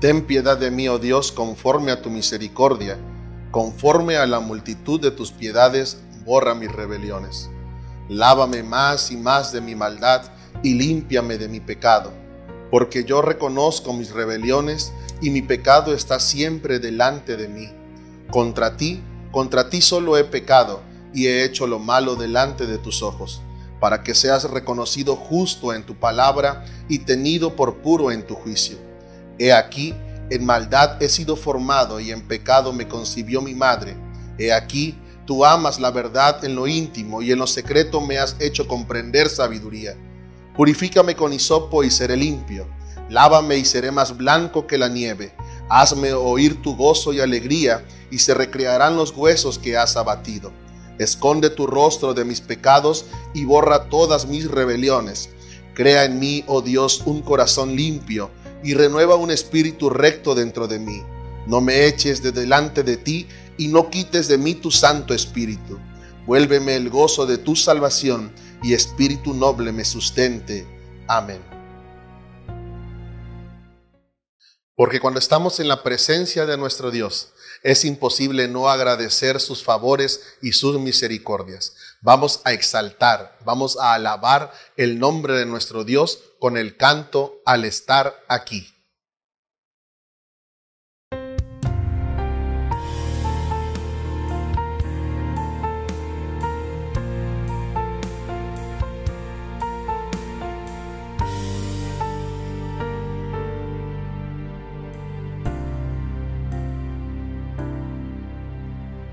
Ten piedad de mí, oh Dios, conforme a tu misericordia, conforme a la multitud de tus piedades, borra mis rebeliones. Lávame más y más de mi maldad y límpiame de mi pecado, porque yo reconozco mis rebeliones y mi pecado está siempre delante de mí. Contra ti solo he pecado y he hecho lo malo delante de tus ojos, para que seas reconocido justo en tu palabra y tenido por puro en tu juicio. He aquí, en maldad he sido formado y en pecado me concibió mi madre. He aquí, tú amas la verdad en lo íntimo y en lo secreto me has hecho comprender sabiduría. Purifícame con hisopo y seré limpio. Lávame y seré más blanco que la nieve. Hazme oír tu gozo y alegría y se recrearán los huesos que has abatido. Esconde tu rostro de mis pecados y borra todas mis rebeliones. Crea en mí, oh Dios, un corazón limpio y renueva un espíritu recto dentro de mí. No me eches de delante de ti y no quites de mí tu Santo Espíritu. Vuélveme el gozo de tu salvación y espíritu noble me sustente. Amén. Porque cuando estamos en la presencia de nuestro Dios, es imposible no agradecer sus favores y sus misericordias. Vamos a exaltar, vamos a alabar el nombre de nuestro Dios con el canto al estar aquí.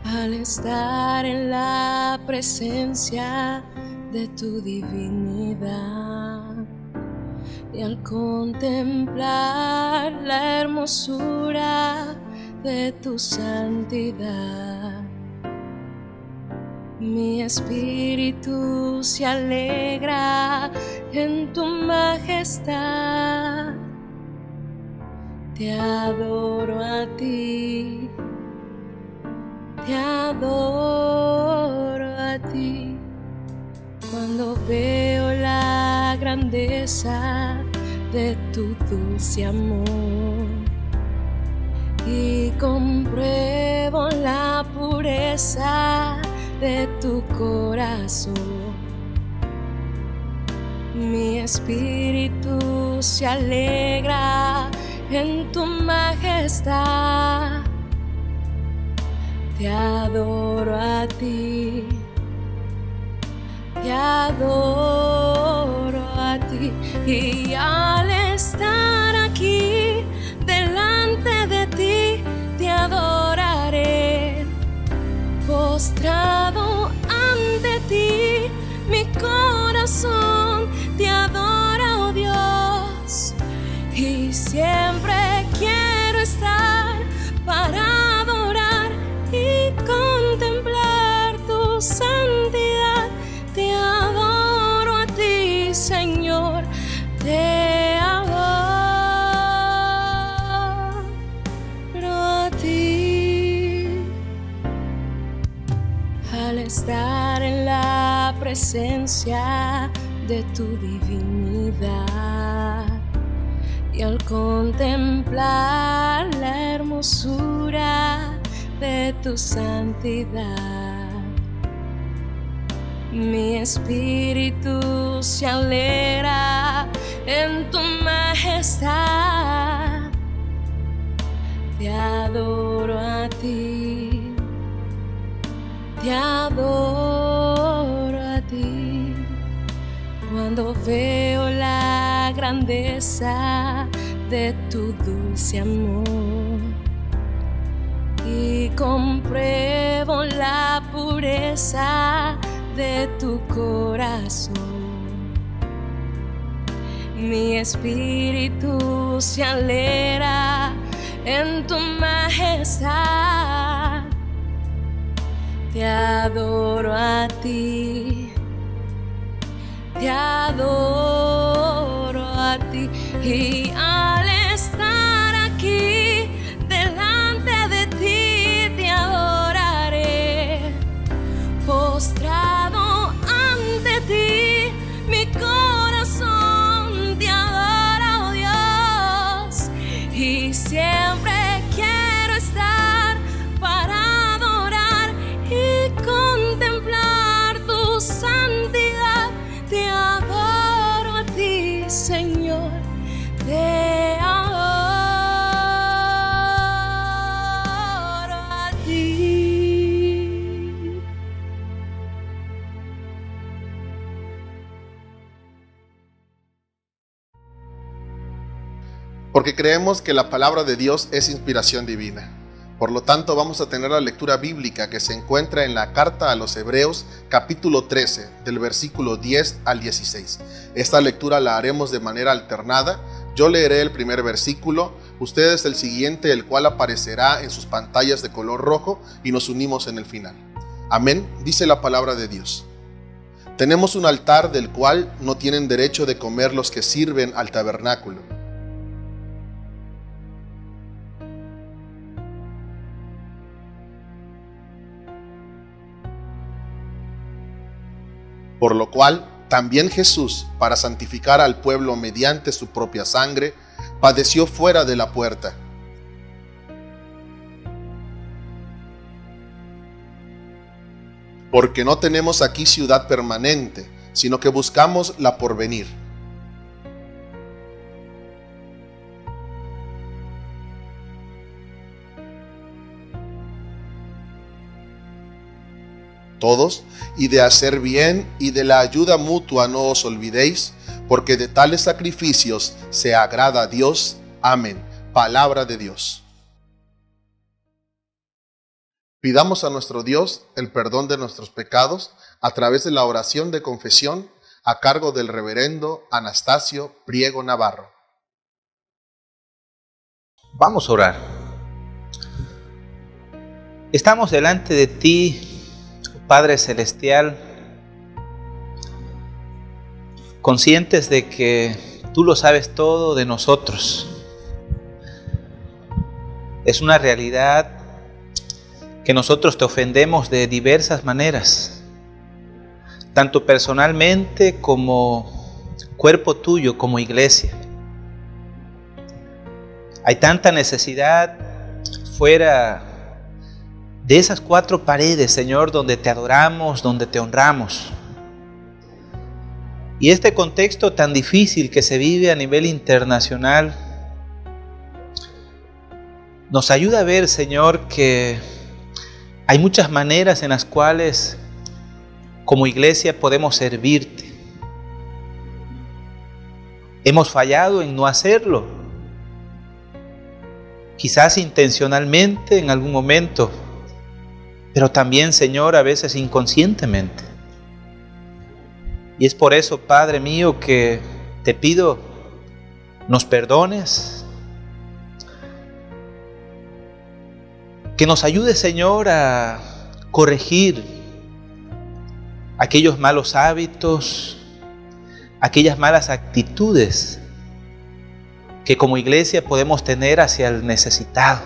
Al estar en la presencia de tu divinidad y al contemplar la hermosura de tu santidad, mi espíritu se alegra en tu majestad. Te adoro a ti. Te adoro a ti. Cuando veo la grandeza de tu dulce amor y compruebo la pureza de tu corazón, mi espíritu se alegra en tu majestad. Te adoro a ti, te adoro a ti, y al estar aquí delante de ti, te adoraré. Postrado ante ti, mi corazón te adora, oh Dios, y siempre quiero estar para contemplar tu santidad. Te adoro a ti, Señor, te adoro a ti. Al estar en la presencia de tu divinidad y al contemplar la hermosura de tu santidad, mi espíritu se alegra en tu majestad. Te adoro a ti, te adoro a ti. Cuando veo la grandeza de tu dulce amor y compruebo la pureza de tu corazón, mi espíritu se alegra en tu majestad. Te adoro a ti, te adoro a ti, y al estar aquí delante de ti te adoraré. Postrado ante ti, mi corazón te adora, oh Dios, y siempre porque creemos que la palabra de Dios es inspiración divina. Por lo tanto, vamos a tener la lectura bíblica que se encuentra en la carta a los Hebreos, capítulo 13, del versículo 10 al 16. Esta lectura la haremos de manera alternada. Yo leeré el primer versículo, ustedes el siguiente, el cual aparecerá en sus pantallas de color rojo, y nos unimos en el final. Amén, dice la palabra de Dios. Tenemos un altar del cual no tienen derecho de comer los que sirven al tabernáculo. Por lo cual, también Jesús, para santificar al pueblo mediante su propia sangre, padeció fuera de la puerta. Porque no tenemos aquí ciudad permanente, sino que buscamos la porvenir. Todos, y de hacer bien y de la ayuda mutua no os olvidéis, porque de tales sacrificios se agrada a Dios. Amén. Palabra de Dios. Pidamos a nuestro Dios el perdón de nuestros pecados a través de la oración de confesión a cargo del reverendo Anastasio Priego Navarro. Vamos a orar. Estamos delante de ti, Padre Celestial, conscientes de que tú lo sabes todo de nosotros. Es una realidad que nosotros te ofendemos de diversas maneras, tanto personalmente como cuerpo tuyo, como iglesia. Hay tanta necesidad fuera de esas cuatro paredes, Señor, donde te adoramos, donde te honramos. Y este contexto tan difícil que se vive a nivel internacional nos ayuda a ver, Señor, que hay muchas maneras en las cuales como iglesia podemos servirte. Hemos fallado en no hacerlo, quizás intencionalmente en algún momento, pero también, Señor, a veces inconscientemente. Y es por eso, Padre mío, que te pido nos perdones, que nos ayudes, Señor, a corregir aquellos malos hábitos, aquellas malas actitudes que como iglesia podemos tener hacia el necesitado.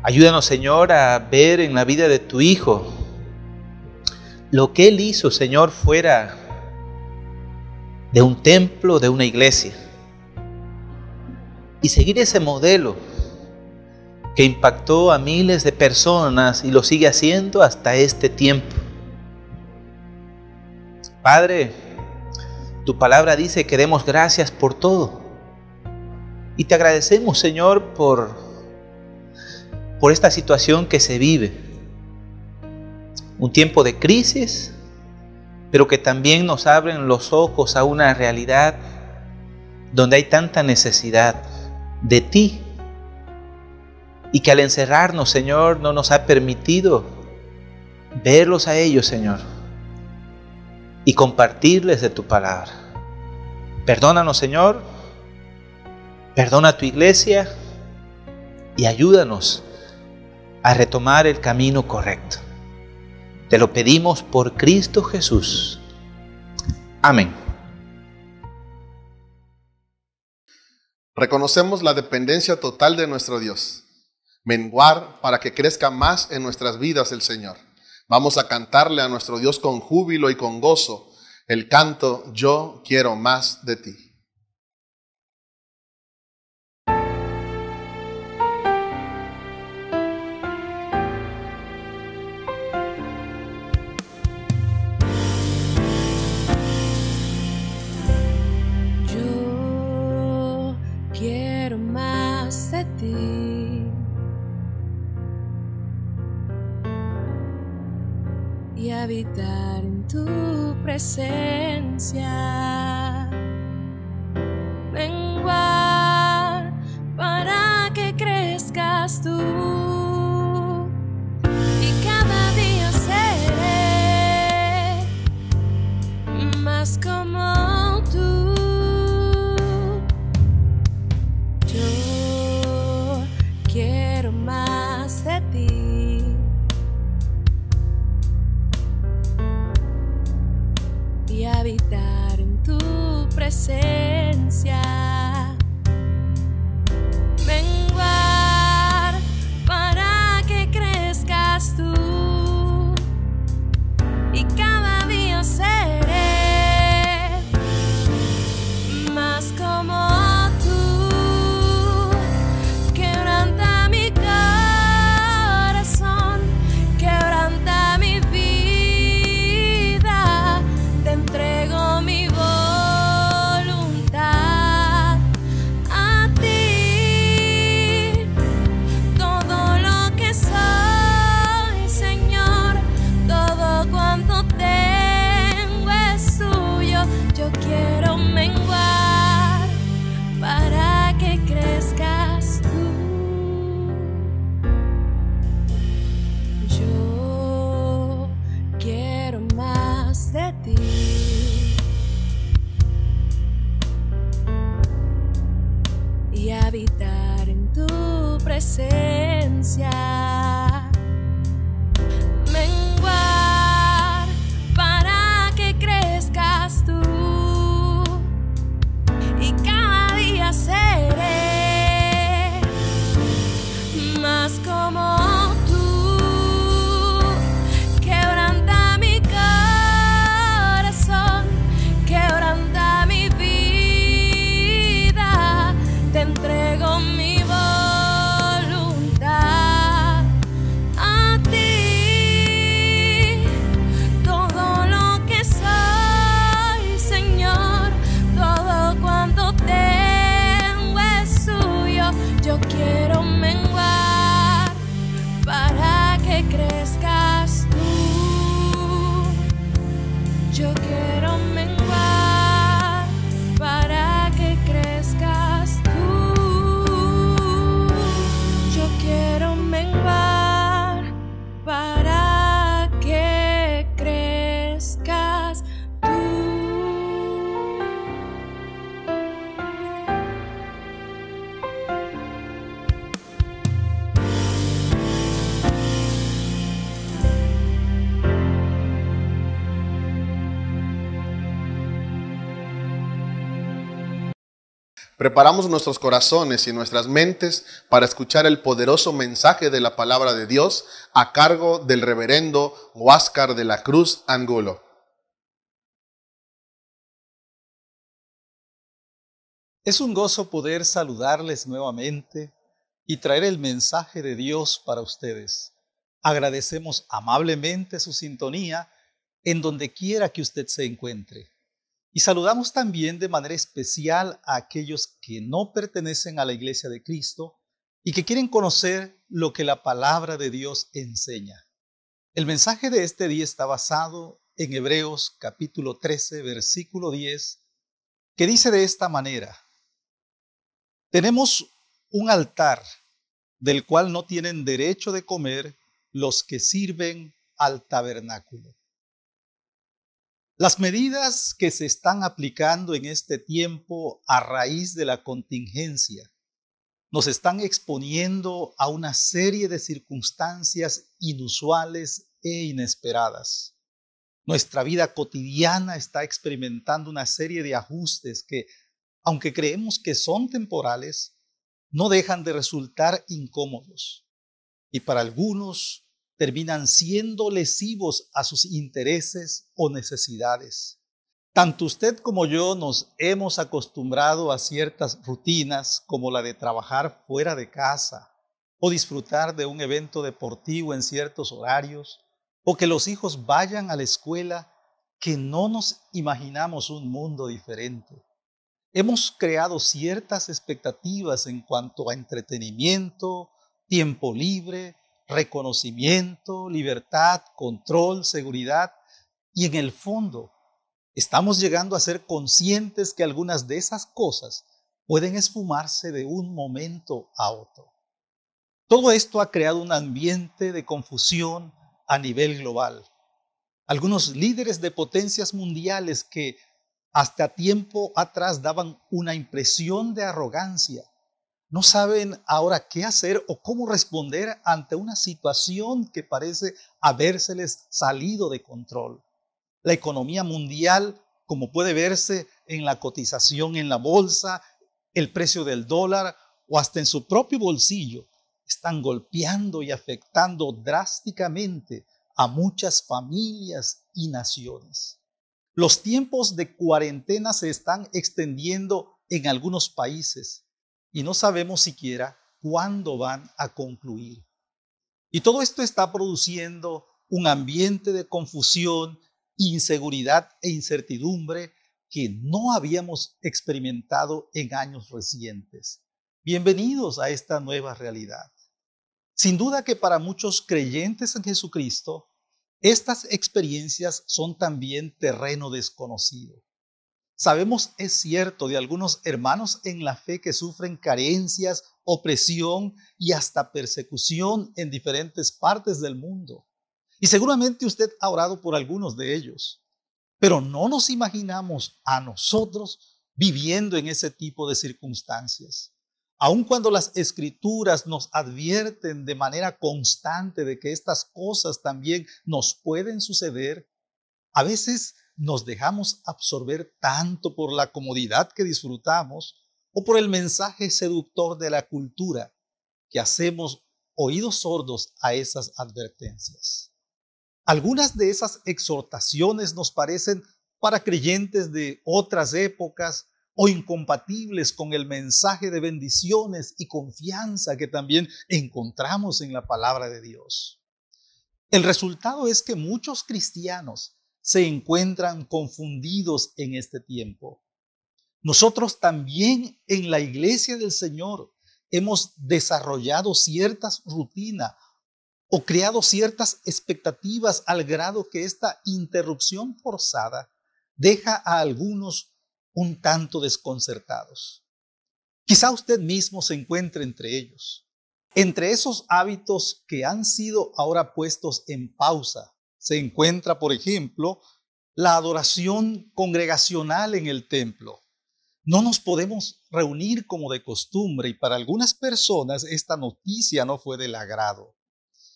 Ayúdanos, Señor, a ver en la vida de tu Hijo lo que Él hizo, Señor, fuera de un templo, de una iglesia. Y seguir ese modelo que impactó a miles de personas y lo sigue haciendo hasta este tiempo. Padre, tu palabra dice que demos gracias por todo. Y te agradecemos, Señor, por esta situación que se vive. Un tiempo de crisis, pero que también nos abren los ojos a una realidad donde hay tanta necesidad de ti. Y que al encerrarnos, Señor, no nos ha permitido verlos a ellos, Señor, y compartirles de tu palabra. Perdónanos, Señor, perdona a tu iglesia y ayúdanos a retomar el camino correcto. Te lo pedimos por Cristo Jesús. Amén. Reconocemos la dependencia total de nuestro Dios. Menguar para que crezca más en nuestras vidas el Señor. Vamos a cantarle a nuestro Dios con júbilo y con gozo el canto Yo quiero más de ti. Yo quiero más de ti. Y habitar en tu presencia. y habitar en tu presencia. Menguar para que crezcas tú, y cada día seré más como tú. Quebranta mi corazón, quebranta mi vida, te entrego mi voluntad a ti. Todo lo que soy, Señor, todo cuanto tengo es suyo. Yo quiero menguar para que crezcas tú. Yo quiero menguar para que crezcas tú. Yo quiero menguar para que crezcas tú. Preparamos nuestros corazones y nuestras mentes para escuchar el poderoso mensaje de la palabra de Dios a cargo del reverendo Huáscar de la Cruz Angulo. Es un gozo poder saludarles nuevamente y traer el mensaje de Dios para ustedes. Agradecemos amablemente su sintonía en donde quiera que usted se encuentre. Y saludamos también de manera especial a aquellos que no pertenecen a la Iglesia de Cristo y que quieren conocer lo que la palabra de Dios enseña. El mensaje de este día está basado en Hebreos capítulo 13, versículo 10, que dice de esta manera: tenemos un altar del cual no tienen derecho de comer los que sirven al tabernáculo. Las medidas que se están aplicando en este tiempo a raíz de la contingencia nos están exponiendo a una serie de circunstancias inusuales e inesperadas. Nuestra vida cotidiana está experimentando una serie de ajustes que, aunque creemos que son temporales, no dejan de resultar incómodos y para algunos terminan siendo lesivos a sus intereses o necesidades. Tanto usted como yo nos hemos acostumbrado a ciertas rutinas como la de trabajar fuera de casa o disfrutar de un evento deportivo en ciertos horarios o que los hijos vayan a la escuela, que no nos imaginamos un mundo diferente. Hemos creado ciertas expectativas en cuanto a entretenimiento, tiempo libre, reconocimiento, libertad, control, seguridad, y en el fondo estamos llegando a ser conscientes que algunas de esas cosas pueden esfumarse de un momento a otro. Todo esto ha creado un ambiente de confusión a nivel global. Algunos líderes de potencias mundiales que hasta tiempo atrás daban una impresión de arrogancia, no saben ahora qué hacer o cómo responder ante una situación que parece habérseles salido de control. La economía mundial, como puede verse en la cotización en la bolsa, el precio del dólar o hasta en su propio bolsillo, están golpeando y afectando drásticamente a muchas familias y naciones. Los tiempos de cuarentena se están extendiendo en algunos países y no sabemos siquiera cuándo van a concluir. Y todo esto está produciendo un ambiente de confusión, inseguridad e incertidumbre que no habíamos experimentado en años recientes. Bienvenidos a esta nueva realidad. Sin duda que para muchos creyentes en Jesucristo, estas experiencias son también terreno desconocido. Sabemos, es cierto, de algunos hermanos en la fe que sufren carencias, opresión y hasta persecución en diferentes partes del mundo. Y seguramente usted ha orado por algunos de ellos. Pero no nos imaginamos a nosotros viviendo en ese tipo de circunstancias. Aun cuando las Escrituras nos advierten de manera constante de que estas cosas también nos pueden suceder, a veces nos dejamos absorber tanto por la comodidad que disfrutamos o por el mensaje seductor de la cultura que hacemos oídos sordos a esas advertencias. Algunas de esas exhortaciones nos parecen para creyentes de otras épocas o incompatibles con el mensaje de bendiciones y confianza que también encontramos en la palabra de Dios. El resultado es que muchos cristianos se encuentran confundidos en este tiempo. Nosotros también en la iglesia del Señor hemos desarrollado ciertas rutinas o creado ciertas expectativas al grado que esta interrupción forzada deja a algunos un tanto desconcertados. Quizá usted mismo se encuentre entre ellos. Entre esos hábitos que han sido ahora puestos en pausa, se encuentra, por ejemplo, la adoración congregacional en el templo. No nos podemos reunir como de costumbre y para algunas personas esta noticia no fue del agrado.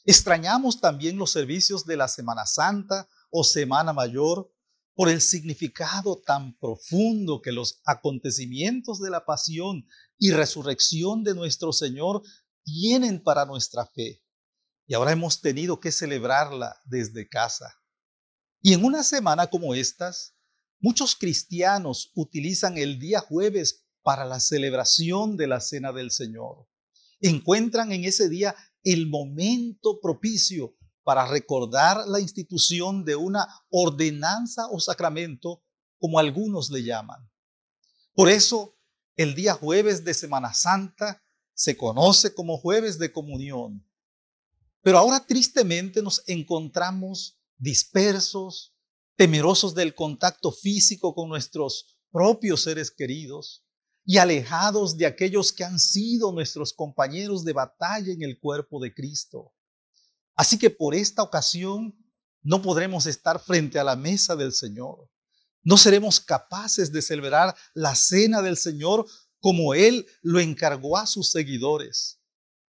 Extrañamos también los servicios de la Semana Santa o Semana Mayor por el significado tan profundo que los acontecimientos de la pasión y resurrección de nuestro Señor tienen para nuestra fe. Y ahora hemos tenido que celebrarla desde casa. Y en una semana como estas, muchos cristianos utilizan el día jueves para la celebración de la Cena del Señor. Encuentran en ese día el momento propicio para recordar la institución de una ordenanza o sacramento, como algunos le llaman. Por eso, el día jueves de Semana Santa se conoce como jueves de comunión. Pero ahora tristemente nos encontramos dispersos, temerosos del contacto físico con nuestros propios seres queridos y alejados de aquellos que han sido nuestros compañeros de batalla en el cuerpo de Cristo. Así que por esta ocasión no podremos estar frente a la mesa del Señor. No seremos capaces de celebrar la cena del Señor como Él lo encargó a sus seguidores.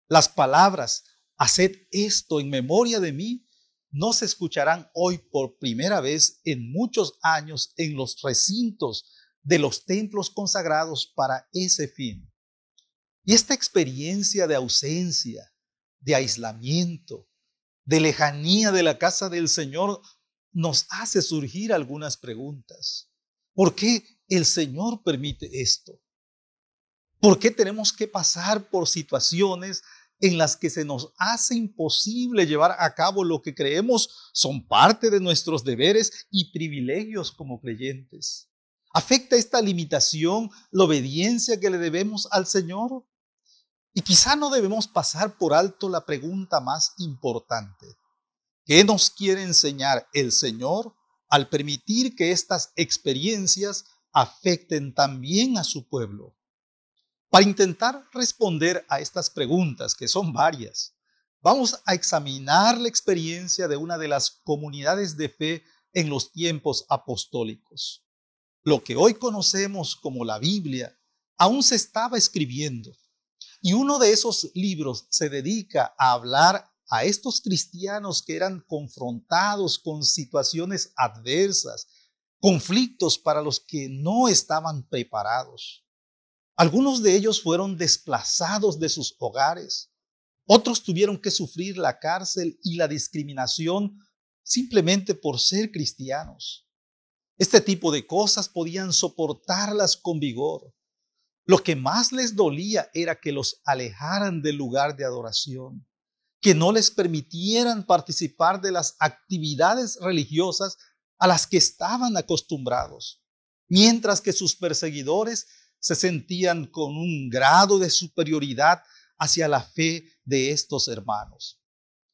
Las palabras, haced esto en memoria de mí, no se escucharán hoy por primera vez en muchos años en los recintos de los templos consagrados para ese fin. Y esta experiencia de ausencia, de aislamiento, de lejanía de la casa del Señor nos hace surgir algunas preguntas. ¿Por qué el Señor permite esto? ¿Por qué tenemos que pasar por situaciones en las que se nos hace imposible llevar a cabo lo que creemos son parte de nuestros deberes y privilegios como creyentes? ¿Afecta esta limitación la obediencia que le debemos al Señor? Y quizá no debemos pasar por alto la pregunta más importante. ¿Qué nos quiere enseñar el Señor al permitir que estas experiencias afecten también a su pueblo? Para intentar responder a estas preguntas, que son varias, vamos a examinar la experiencia de una de las comunidades de fe en los tiempos apostólicos. Lo que hoy conocemos como la Biblia aún se estaba escribiendo. Y uno de esos libros se dedica a hablar a estos cristianos que eran confrontados con situaciones adversas, conflictos para los que no estaban preparados. Algunos de ellos fueron desplazados de sus hogares. Otros tuvieron que sufrir la cárcel y la discriminación simplemente por ser cristianos. Este tipo de cosas podían soportarlas con vigor. Lo que más les dolía era que los alejaran del lugar de adoración, que no les permitieran participar de las actividades religiosas a las que estaban acostumbrados, mientras que sus perseguidores se sentían con un grado de superioridad hacia la fe de estos hermanos.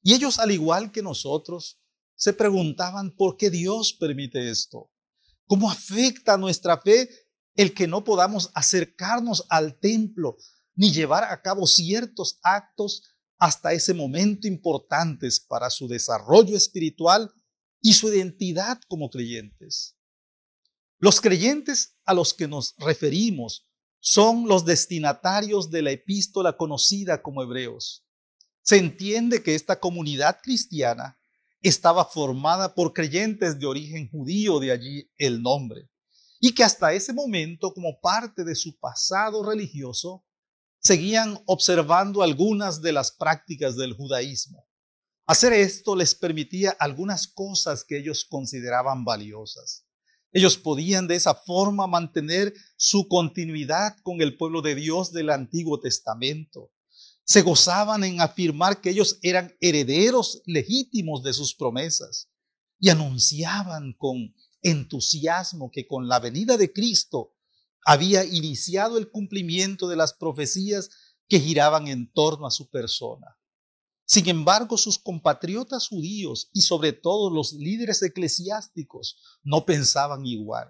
Y ellos, al igual que nosotros, se preguntaban por qué Dios permite esto. ¿Cómo afecta a nuestra fe el que no podamos acercarnos al templo ni llevar a cabo ciertos actos hasta ese momento importantes para su desarrollo espiritual y su identidad como creyentes? Los creyentes a los que nos referimos son los destinatarios de la epístola conocida como Hebreos. Se entiende que esta comunidad cristiana estaba formada por creyentes de origen judío, de allí el nombre, y que hasta ese momento, como parte de su pasado religioso, seguían observando algunas de las prácticas del judaísmo. Hacer esto les permitía algunas cosas que ellos consideraban valiosas. Ellos podían de esa forma mantener su continuidad con el pueblo de Dios del Antiguo Testamento. Se gozaban en afirmar que ellos eran herederos legítimos de sus promesas y anunciaban con entusiasmo que con la venida de Cristo había iniciado el cumplimiento de las profecías que giraban en torno a su persona. Sin embargo, sus compatriotas judíos y sobre todo los líderes eclesiásticos no pensaban igual.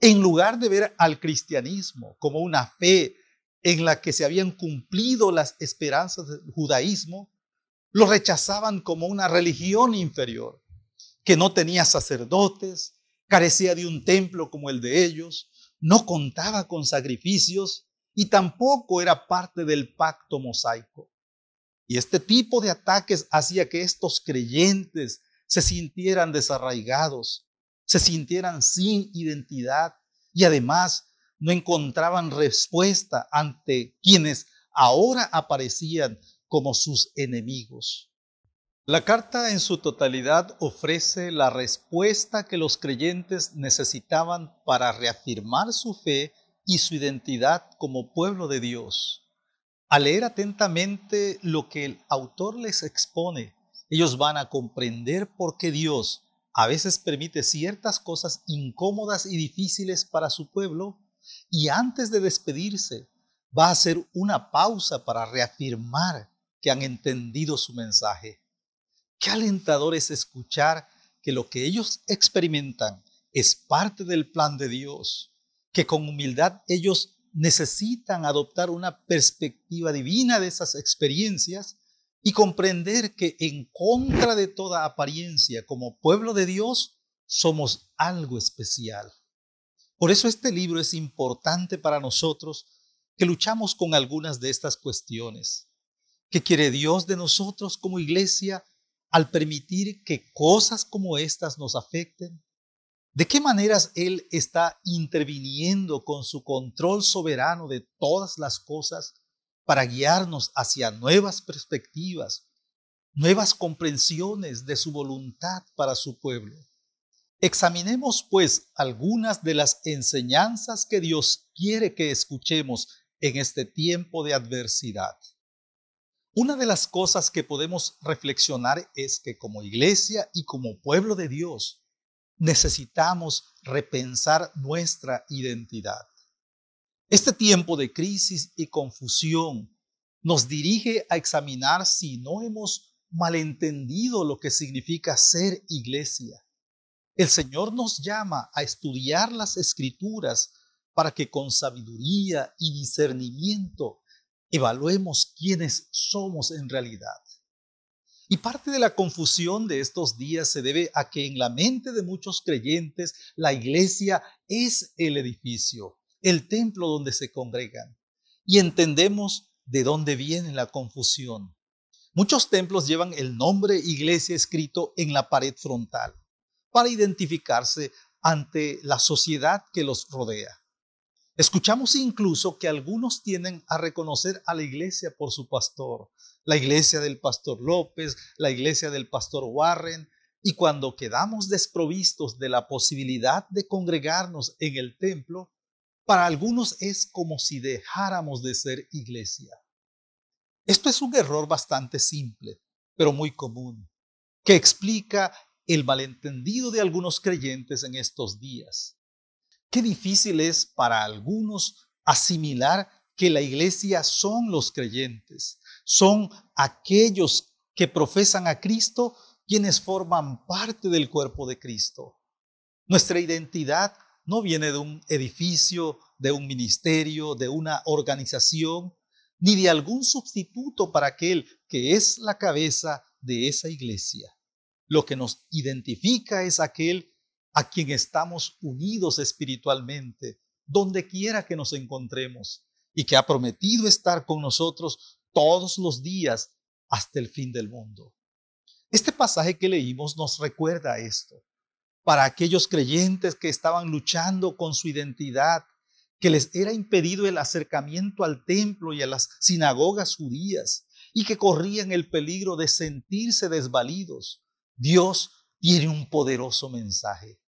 En lugar de ver al cristianismo como una fe en la que se habían cumplido las esperanzas del judaísmo, lo rechazaban como una religión inferior, que no tenía sacerdotes, carecía de un templo como el de ellos, no contaba con sacrificios y tampoco era parte del pacto mosaico. Y este tipo de ataques hacía que estos creyentes se sintieran desarraigados, se sintieran sin identidad y además no encontraban respuesta ante quienes ahora aparecían como sus enemigos. La carta en su totalidad ofrece la respuesta que los creyentes necesitaban para reafirmar su fe y su identidad como pueblo de Dios. Al leer atentamente lo que el autor les expone, ellos van a comprender por qué Dios a veces permite ciertas cosas incómodas y difíciles para su pueblo, y antes de despedirse va a hacer una pausa para reafirmar que han entendido su mensaje. Qué alentador es escuchar que lo que ellos experimentan es parte del plan de Dios, que con humildad ellos necesitan adoptar una perspectiva divina de esas experiencias y comprender que en contra de toda apariencia, como pueblo de Dios, somos algo especial. Por eso este libro es importante para nosotros que luchamos con algunas de estas cuestiones. ¿Qué quiere Dios de nosotros como iglesia al permitir que cosas como estas nos afecten? ¿De qué maneras Él está interviniendo con su control soberano de todas las cosas para guiarnos hacia nuevas perspectivas, nuevas comprensiones de su voluntad para su pueblo? Examinemos pues algunas de las enseñanzas que Dios quiere que escuchemos en este tiempo de adversidad. Una de las cosas que podemos reflexionar es que como iglesia y como pueblo de Dios, necesitamos repensar nuestra identidad. Este tiempo de crisis y confusión nos dirige a examinar si no hemos malentendido lo que significa ser iglesia. El Señor nos llama a estudiar las Escrituras para que con sabiduría y discernimiento evaluemos quiénes somos en realidad. Y parte de la confusión de estos días se debe a que en la mente de muchos creyentes la iglesia es el edificio, el templo donde se congregan. Y entendemos de dónde viene la confusión. Muchos templos llevan el nombre iglesia escrito en la pared frontal para identificarse ante la sociedad que los rodea. Escuchamos incluso que algunos tienden a reconocer a la iglesia por su pastor, la iglesia del pastor López, la iglesia del pastor Warren, y cuando quedamos desprovistos de la posibilidad de congregarnos en el templo, para algunos es como si dejáramos de ser iglesia. Esto es un error bastante simple, pero muy común, que explica el malentendido de algunos creyentes en estos días. Qué difícil es para algunos asimilar que la iglesia son los creyentes, son aquellos que profesan a Cristo, quienes forman parte del cuerpo de Cristo. Nuestra identidad no viene de un edificio, de un ministerio, de una organización, ni de algún sustituto para aquel que es la cabeza de esa iglesia. Lo que nos identifica es aquel a quien estamos unidos espiritualmente donde quiera que nos encontremos y que ha prometido estar con nosotros todos los días hasta el fin del mundo. Este pasaje que leímos nos recuerda esto. Para aquellos creyentes que estaban luchando con su identidad, que les era impedido el acercamiento al templo y a las sinagogas judías y que corrían el peligro de sentirse desvalidos, Dios tiene un poderoso mensaje.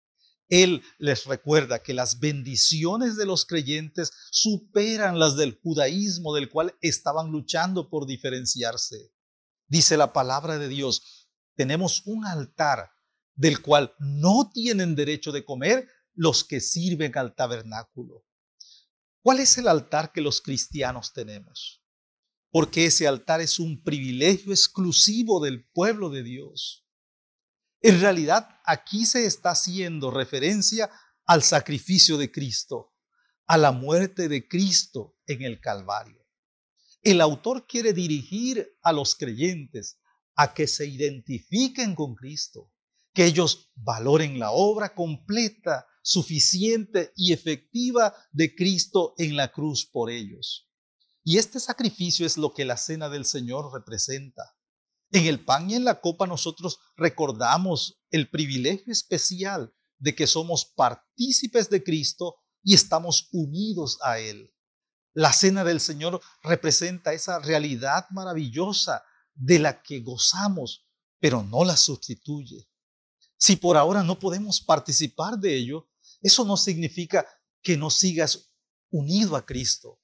Él les recuerda que las bendiciones de los creyentes superan las del judaísmo del cual estaban luchando por diferenciarse. Dice la palabra de Dios, tenemos un altar del cual no tienen derecho de comer los que sirven al tabernáculo. ¿Cuál es el altar que los cristianos tenemos? Porque ese altar es un privilegio exclusivo del pueblo de Dios. En realidad, aquí se está haciendo referencia al sacrificio de Cristo, a la muerte de Cristo en el Calvario. El autor quiere dirigir a los creyentes a que se identifiquen con Cristo, que ellos valoren la obra completa, suficiente y efectiva de Cristo en la cruz por ellos. Y este sacrificio es lo que la cena del Señor representa. En el pan y en la copa nosotros recordamos el privilegio especial de que somos partícipes de Cristo y estamos unidos a Él. La cena del Señor representa esa realidad maravillosa de la que gozamos, pero no la sustituye. Si por ahora no podemos participar de ello, eso no significa que no sigas unido a Cristo.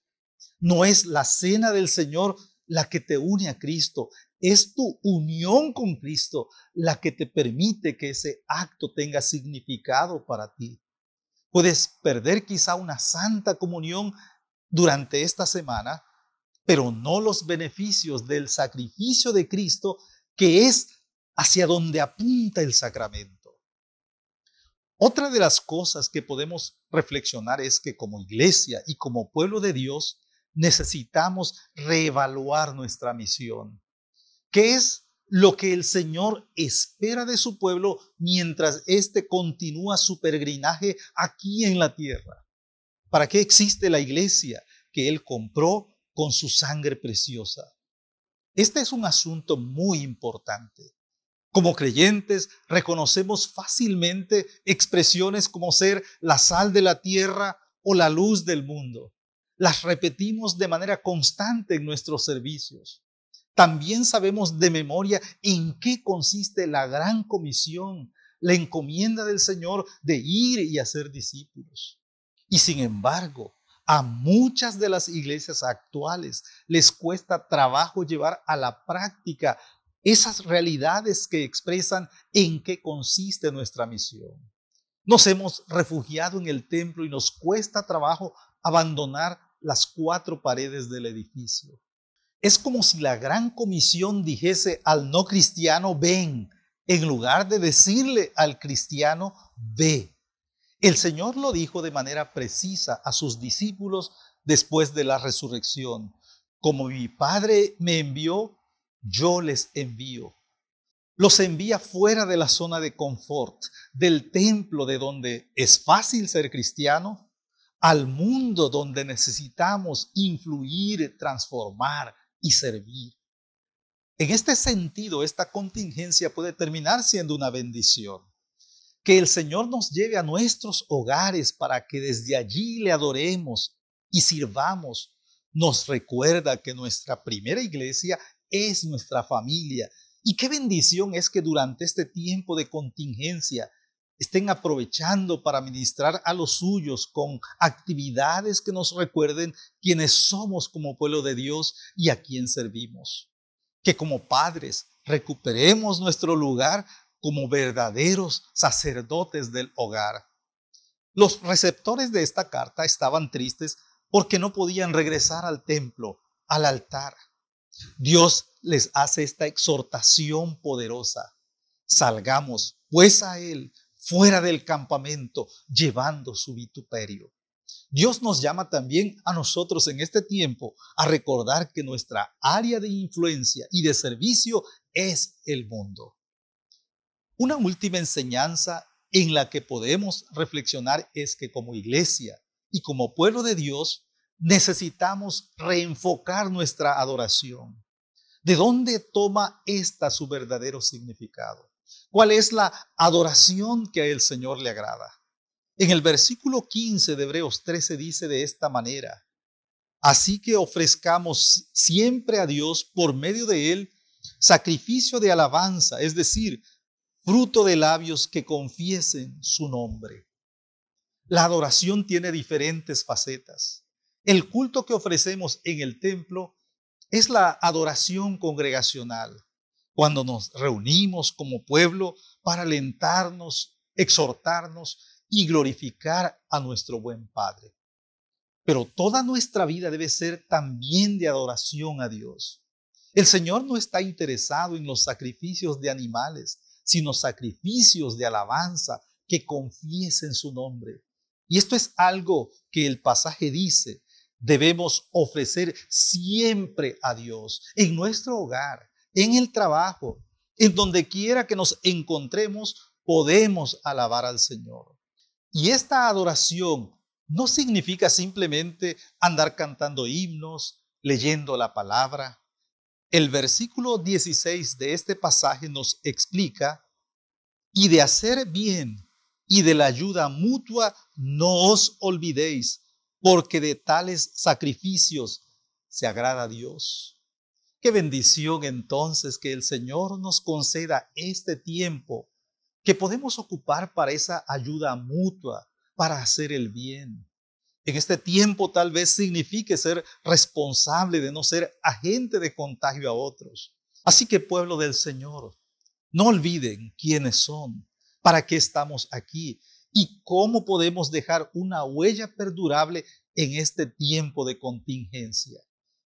No es la cena del Señor la que te une a Cristo, es tu unión con Cristo la que te permite que ese acto tenga significado para ti. Puedes perder quizá una santa comunión durante esta semana, pero no los beneficios del sacrificio de Cristo, que es hacia donde apunta el sacramento. Otra de las cosas que podemos reflexionar es que como iglesia y como pueblo de Dios necesitamos reevaluar nuestra misión. ¿Qué es lo que el Señor espera de su pueblo mientras éste continúa su peregrinaje aquí en la tierra? ¿Para qué existe la iglesia que Él compró con su sangre preciosa? Este es un asunto muy importante. Como creyentes reconocemos fácilmente expresiones como ser la sal de la tierra o la luz del mundo. Las repetimos de manera constante en nuestros servicios. También sabemos de memoria en qué consiste la gran comisión, la encomienda del Señor de ir y hacer discípulos. Y sin embargo, a muchas de las iglesias actuales les cuesta trabajo llevar a la práctica esas realidades que expresan en qué consiste nuestra misión. Nos hemos refugiado en el templo y nos cuesta trabajo abandonar las 4 paredes del edificio. Es como si la gran comisión dijese al no cristiano, ven, en lugar de decirle al cristiano, ve. El Señor lo dijo de manera precisa a sus discípulos después de la resurrección. Como mi Padre me envió, yo les envío. Los envía fuera de la zona de confort, del templo de donde es fácil ser cristiano, al mundo donde necesitamos influir, transformar y servir. En este sentido, esta contingencia puede terminar siendo una bendición. Que el Señor nos lleve a nuestros hogares para que desde allí le adoremos y sirvamos, nos recuerda que nuestra primera iglesia es nuestra familia. Y qué bendición es que durante este tiempo de contingencia estén aprovechando para ministrar a los suyos con actividades que nos recuerden quiénes somos como pueblo de Dios y a quién servimos. Que como padres recuperemos nuestro lugar como verdaderos sacerdotes del hogar. Los receptores de esta carta estaban tristes porque no podían regresar al templo, al altar. Dios les hace esta exhortación poderosa. Salgamos pues a Él fuera del campamento, llevando su vituperio. Dios nos llama también a nosotros en este tiempo a recordar que nuestra área de influencia y de servicio es el mundo. Una última enseñanza en la que podemos reflexionar es que como iglesia y como pueblo de Dios necesitamos reenfocar nuestra adoración. ¿De dónde toma esta su verdadero significado? ¿Cuál es la adoración que al Señor le agrada? En el versículo 15 de Hebreos 13 dice de esta manera: así que ofrezcamos siempre a Dios por medio de Él sacrificio de alabanza, es decir, fruto de labios que confiesen su nombre. La adoración tiene diferentes facetas. El culto que ofrecemos en el templo es la adoración congregacional, cuando nos reunimos como pueblo para alentarnos, exhortarnos y glorificar a nuestro buen Padre. Pero toda nuestra vida debe ser también de adoración a Dios. El Señor no está interesado en los sacrificios de animales, sino sacrificios de alabanza que confiesen su nombre. Y esto es algo que el pasaje dice: debemos ofrecer siempre a Dios, en nuestro hogar, en el trabajo, en donde quiera que nos encontremos, podemos alabar al Señor. Y esta adoración no significa simplemente andar cantando himnos, leyendo la palabra. El versículo 16 de este pasaje nos explica: y de hacer bien y de la ayuda mutua no os olvidéis, porque de tales sacrificios se agrada a Dios. Qué bendición entonces que el Señor nos conceda este tiempo que podemos ocupar para esa ayuda mutua, para hacer el bien. En este tiempo tal vez signifique ser responsable de no ser agente de contagio a otros. Así que, pueblo del Señor, no olviden quiénes son, para qué estamos aquí y cómo podemos dejar una huella perdurable en este tiempo de contingencia.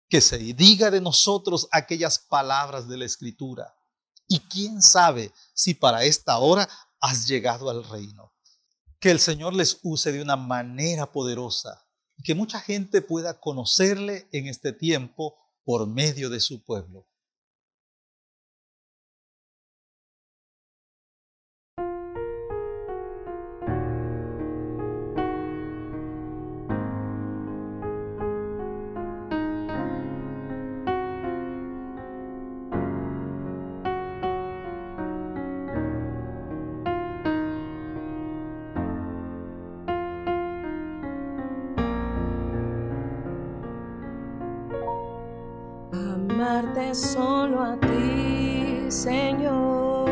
Que se diga de nosotros aquellas palabras de la Escritura. Y quién sabe si para esta hora has llegado al reino. Que el Señor les use de una manera poderosa y que mucha gente pueda conocerle en este tiempo por medio de su pueblo. Amarte solo a ti, Señor.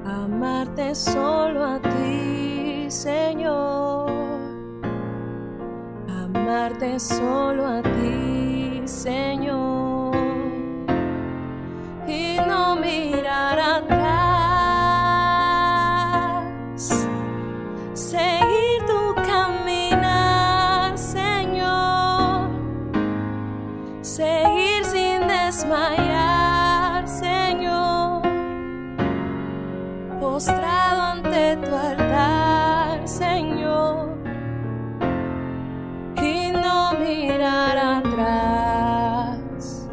Amarte solo a ti, Señor. Amarte solo a ti, Señor. Y no mirar atrás. Seguir tu caminar, Señor. Seguir sin desmayar, Señor, postrado ante tu altar, Señor, y no mirar atrás.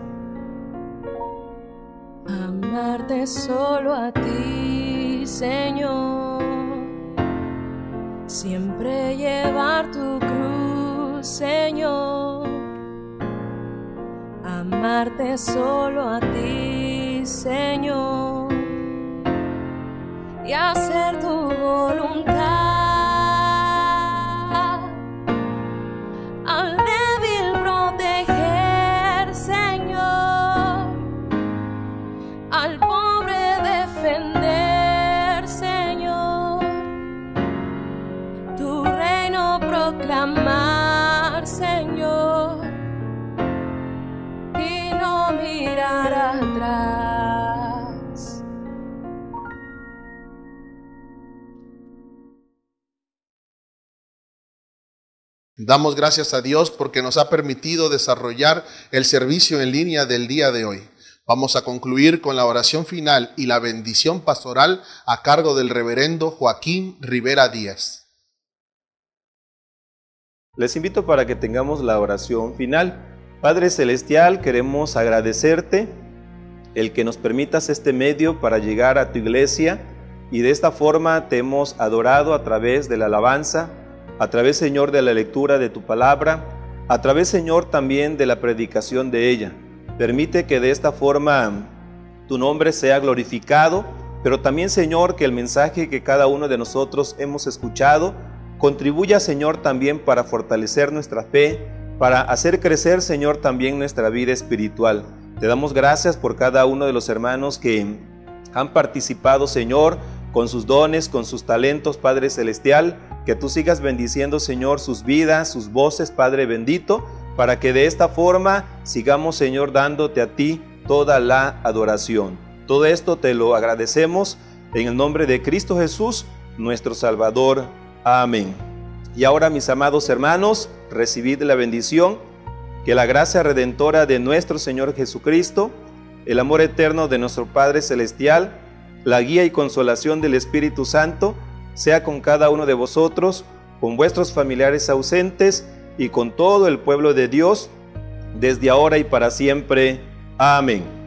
Amarte solo a ti, Señor, siempre llevar tu cruz, Señor. Amarte solo a ti, Señor, y hacer tu voluntad. Al débil proteger, Señor, al pobre defender, Señor, tu reino proclamar, Señor, no mirar atrás. Damos gracias a Dios porque nos ha permitido desarrollar el servicio en línea del día de hoy. Vamos a concluir con la oración final y la bendición pastoral a cargo del reverendo Joaquín Rivera Díaz. Les invito para que tengamos la oración final. Padre Celestial, queremos agradecerte el que nos permitas este medio para llegar a tu iglesia y de esta forma te hemos adorado a través de la alabanza, a través, Señor, de la lectura de tu palabra, a través, Señor, también de la predicación de ella. Permite que de esta forma tu nombre sea glorificado, pero también, Señor, que el mensaje que cada uno de nosotros hemos escuchado contribuya, Señor, también para fortalecer nuestra fe, para hacer crecer, Señor, también nuestra vida espiritual. Te damos gracias por cada uno de los hermanos que han participado, Señor, con sus dones, con sus talentos, Padre Celestial, que tú sigas bendiciendo, Señor, sus vidas, sus voces, Padre bendito, para que de esta forma sigamos, Señor, dándote a ti toda la adoración. Todo esto te lo agradecemos en el nombre de Cristo Jesús, nuestro Salvador. Amén. Y ahora, mis amados hermanos, recibid la bendición, que la gracia redentora de nuestro Señor Jesucristo, el amor eterno de nuestro Padre Celestial, la guía y consolación del Espíritu Santo, sea con cada uno de vosotros, con vuestros familiares ausentes y con todo el pueblo de Dios, desde ahora y para siempre. Amén.